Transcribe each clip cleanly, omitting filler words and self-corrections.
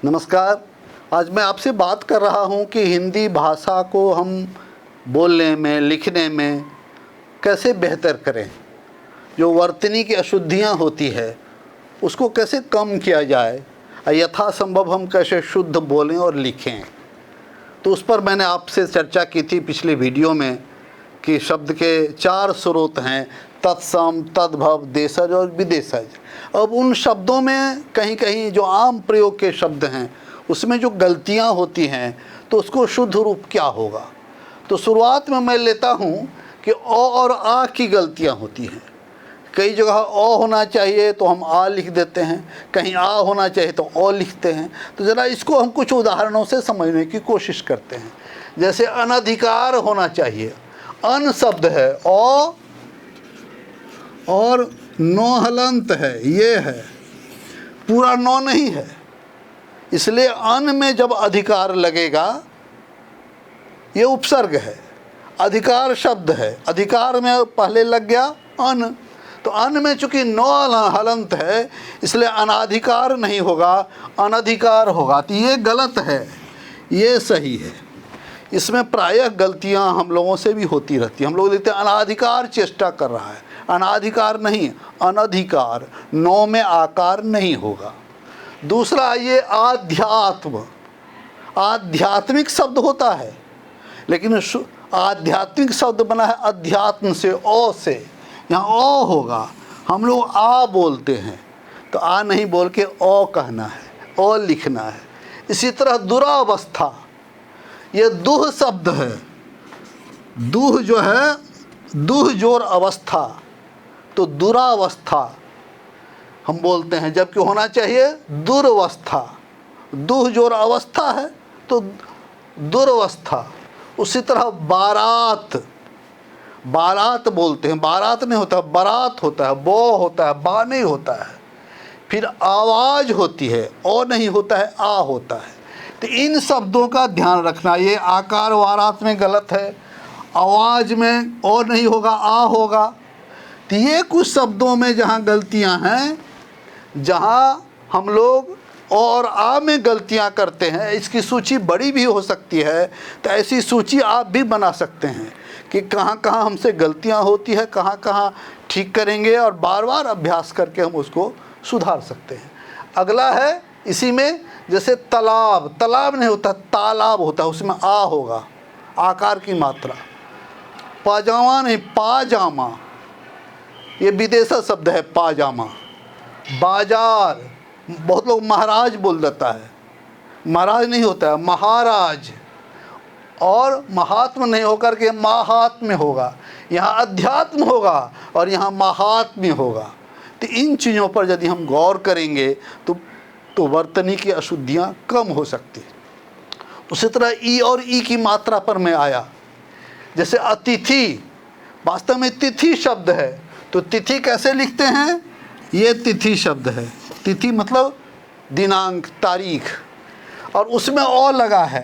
नमस्कार। आज मैं आपसे बात कर रहा हूं कि हिंदी भाषा को हम बोलने में, लिखने में कैसे बेहतर करें। जो वर्तनी की अशुद्धियां होती है उसको कैसे कम किया जाए, यथासंभव हम कैसे शुद्ध बोलें और लिखें। तो उस पर मैंने आपसे चर्चा की थी पिछले वीडियो में कि शब्द के 4 स्रोत हैं, तत्सम, तद्भव, देशज और विदेशज। अब उन शब्दों में कहीं कहीं जो आम प्रयोग के शब्द हैं उसमें जो गलतियां होती हैं तो उसको शुद्ध रूप क्या होगा। तो शुरुआत में मैं लेता हूं कि अ और आ की गलतियां होती हैं। कई जगह अ होना चाहिए तो हम आ लिख देते हैं, कहीं आ होना चाहिए तो अ लिखते हैं। तो ज़रा इसको हम कुछ उदाहरणों से समझने की कोशिश करते हैं। जैसे अनधिकार होना चाहिए, अन शब्द है अ और नौ हलंत है, ये है, पूरा नौ नहीं है। इसलिए अन में जब अधिकार लगेगा, ये उपसर्ग है, अधिकार शब्द है, अधिकार में पहले लग गया अन, तो अन में चूंकि नौ हलंत है इसलिए अनाधिकार नहीं होगा, अनधिकार होगा। तो ये गलत है, ये सही है। इसमें प्रायः गलतियां हम लोगों से भी होती रहती हैं। हम लोग देखते हैं अनाधिकार चेष्टा कर रहा है, अनाधिकार नहीं, अनधिकार, नौ में आकार नहीं होगा। दूसरा ये आध्यात्म, आध्यात्मिक शब्द होता है लेकिन आध्यात्मिक शब्द बना है अध्यात्म से, ओ से, यहाँ ओ होगा। हम लोग आ बोलते हैं तो आ नहीं बोल के ओ कहना है, ओ लिखना है। इसी तरह दुरावस्था, ये दुह शब्द है, दुह जो है दुह जोर अवस्था, तो दुरावस्था हम बोलते हैं, जबकि होना चाहिए दुर्वस्था। दुह जोर अवस्था है तो दुर्वस्था। उसी तरह बारात, बारात बोलते हैं, बारात नहीं होता, बारात होता है, बो होता है, बा नहीं होता है। फिर आवाज़ होती है, ओ नहीं होता है, आ होता है। तो इन शब्दों का ध्यान रखना। ये आकार वारात में गलत है, आवाज़ में ओ नहीं होगा, आ होगा। तो ये कुछ शब्दों में जहाँ गलतियाँ हैं, जहाँ हम लोग और आ में गलतियाँ करते हैं, इसकी सूची बड़ी भी हो सकती है। तो ऐसी सूची आप भी बना सकते हैं कि कहाँ कहाँ हमसे गलतियाँ होती है, कहाँ कहाँ ठीक करेंगे, और बार बार अभ्यास करके हम उसको सुधार सकते हैं। अगला है इसी में, जैसे तालाब, तालाब नहीं होता, तालाब होता है, उसमें आ होगा, आकार की मात्रा। पाजामा नहीं, पाजामा, ये विदेशी शब्द है पाजामा। बाजार, बहुत लोग महाराज बोल देता है, महाराज नहीं होता है, महाराज। और महात्म नहीं होकर के महात्म्य होगा, यहाँ अध्यात्म होगा और यहाँ महात्म्य होगा। तो इन चीज़ों पर यदि हम गौर करेंगे तो वर्तनी की अशुद्धियाँ कम हो सकती हैं। उसी तरह ई और ई की मात्रा पर मैं आया। जैसे अतिथि, वास्तव में तिथि शब्द है, तो तिथि कैसे लिखते हैं, ये तिथि शब्द है, तिथि मतलब दिनांक, तारीख, और उसमें ओ लगा है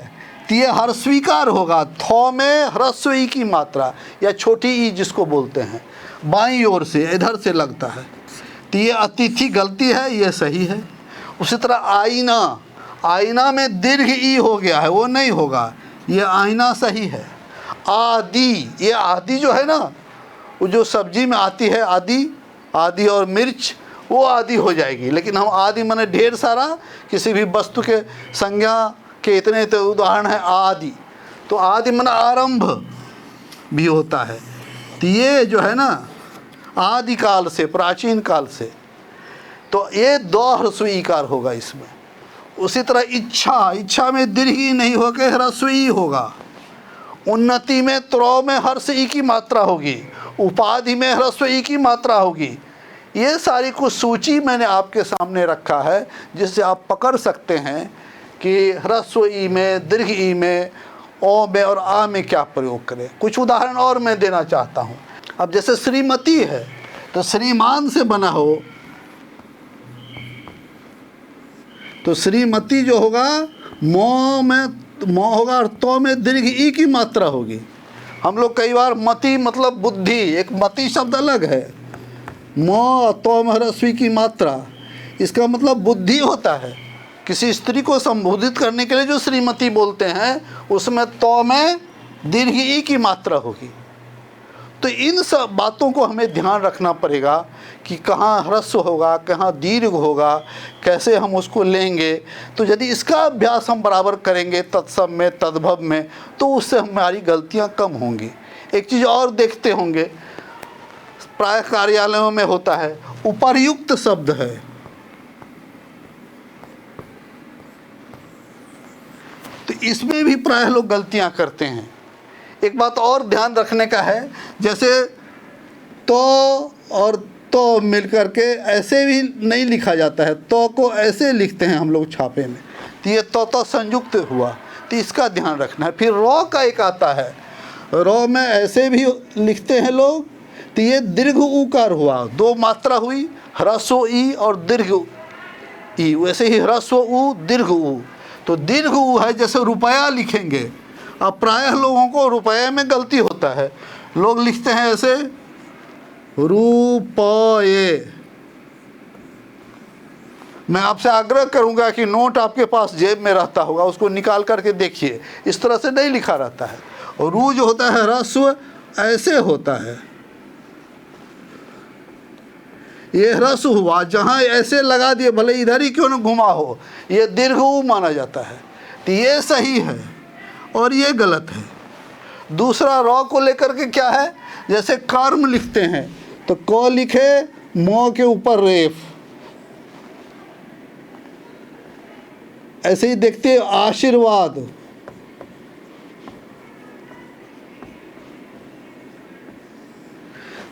तो ये हर्स्वीकार होगा। थौ में ह्रस्व ई की मात्रा या छोटी ई जिसको बोलते हैं, बाईं ओर से इधर से लगता है, तो ये अतिथि गलती है, ये सही है। उसी तरह आईना, आईना में दीर्घ ई हो गया है, वो नहीं होगा, ये आईना सही है। आदि, ये आदि जो है ना, वो जो सब्जी में आती है आदि, आदि और मिर्च, वो आदि हो जाएगी। लेकिन हम आदि माने ढेर सारा, किसी भी वस्तु के संज्ञा के इतने तो उदाहरण है आदि, तो आदि माने आरंभ भी होता है। तो ये जो है ना आदि काल से, प्राचीन काल से, तो ये दो ह्रस्व ईकार होगा इसमें। उसी तरह इच्छा, इच्छा में दीर्घ ई नहीं होकर ह्रस्व ई होगा। उन्नति में त्रो में हर्ष ई की मात्रा होगी, उपाधि में ह्रस्व ई की मात्रा होगी। ये सारी कुछ सूची मैंने आपके सामने रखा है जिससे आप पकड़ सकते हैं कि ह्रस्व ई में, दीर्घ ई में, ओ में और आ में क्या प्रयोग करें। कुछ उदाहरण और मैं देना चाहता हूँ। अब जैसे श्रीमती है तो श्रीमान से बना हो, तो श्रीमती जो होगा मो में मो होगा और तो में दीर्घ ई की मात्रा होगी। हम लोग कई बार मति मतलब बुद्धि, एक मति शब्द अलग है, मो तो में ह्रस्वी की मात्रा, इसका मतलब बुद्धि होता है। किसी स्त्री को संबोधित करने के लिए जो श्रीमती बोलते हैं उसमें तो में दीर्घ ई की मात्रा होगी। तो इन सब बातों को हमें ध्यान रखना पड़ेगा कि कहाँ ह्रस्व होगा, कहाँ दीर्घ होगा, कैसे हम उसको लेंगे। तो यदि इसका अभ्यास हम बराबर करेंगे तत्सम में, तद्भव में, तो उससे हमारी गलतियाँ कम होंगी। एक चीज़ और देखते होंगे, प्राय कार्यालयों में होता है उपर्युक्त शब्द है, तो इसमें भी प्राय लोग गलतियां करते हैं। एक बात और ध्यान रखने का है, जैसे तो और तो मिलकर के ऐसे भी नहीं लिखा जाता है, तो को ऐसे लिखते हैं हम लोग छापे में, तो ये तो संयुक्त हुआ, तो इसका ध्यान रखना है। फिर रॉ का एक आता है, रॉ में ऐसे भी लिखते हैं लोग, तो ये दीर्घ ऊकार हुआ, दो मात्रा हुई, ह्रस्व ई और दीर्घ ई, वैसे ही ह्रस्व ऊ दीर्घ ऊ। तो दीर्घ ऊ है, जैसे रुपया लिखेंगे, अब प्रायः लोगों को रुपये में गलती होता है, लोग लिखते हैं ऐसे रुपये। मैं आपसे आग्रह करूंगा कि नोट आपके पास जेब में रहता होगा, उसको निकाल करके देखिए, इस तरह से नहीं लिखा रहता है। और रू जो होता है ह्रस्व ऐसे होता है, ये ह्रस्व हुआ, जहाँ ऐसे लगा दिए भले इधर ही क्यों न घुमा हो, ये दीर्घ ऊ माना जाता है। तो ये सही है और ये गलत है। दूसरा रॉ को लेकर के क्या है, जैसे कर्म लिखते हैं तो क लिखे, मो के ऊपर रेफ, ऐसे ही देखते आशीर्वाद,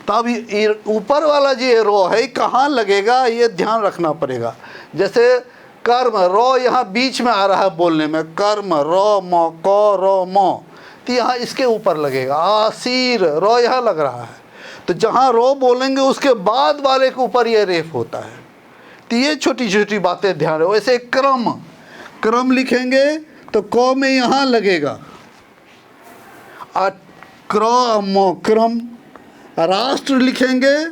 तब ऊपर वाला जो ये रो है कहाँ लगेगा ये ध्यान रखना पड़ेगा। जैसे कर्म, रो यहाँ बीच में आ रहा है बोलने में, कर्म रो मो को रो मो, तो यहाँ इसके ऊपर लगेगा। आसीर रो यहाँ लग रहा है, तो जहाँ रो बोलेंगे उसके बाद वाले के ऊपर ये रेफ होता है। तो ये छोटी छोटी बातें ध्यान रखो। वैसे क्रम, क्रम लिखेंगे तो क में यहाँ लगेगा क्रम, क्रम। राष्ट्र लिखेंगे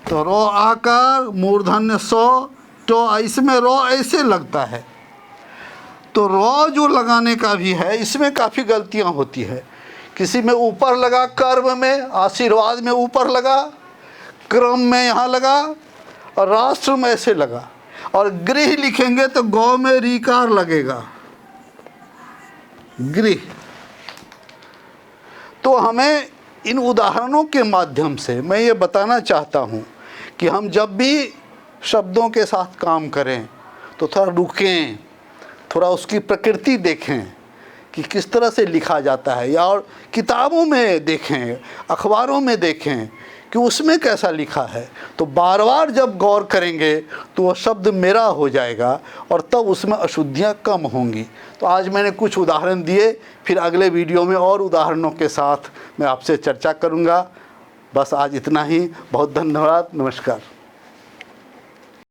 तो रो आकार, मूर्धन्य सो, तो इसमें रो ऐसे लगता है। तो रो जो लगाने का भी है, इसमें काफ़ी गलतियां होती है। किसी में ऊपर लगा, कर्म में, आशीर्वाद में ऊपर लगा, क्रम में यहाँ लगा, और राष्ट्र में ऐसे लगा। और गृह लिखेंगे तो गौ में रीकार लगेगा, गृह। तो हमें इन उदाहरणों के माध्यम से मैं ये बताना चाहता हूँ कि हम जब भी शब्दों के साथ काम करें तो थोड़ा रुकें, थोड़ा उसकी प्रकृति देखें कि किस तरह से लिखा जाता है, या और किताबों में देखें, अखबारों में देखें कि उसमें कैसा लिखा है। तो बार बार जब गौर करेंगे तो वह शब्द मेरा हो जाएगा और तब उसमें अशुद्धियाँ कम होंगी। तो आज मैंने कुछ उदाहरण दिए, फिर अगले वीडियो में और उदाहरणों के साथ मैं आपसे चर्चा करूँगा। बस आज इतना ही। बहुत धन्यवाद। नमस्कार।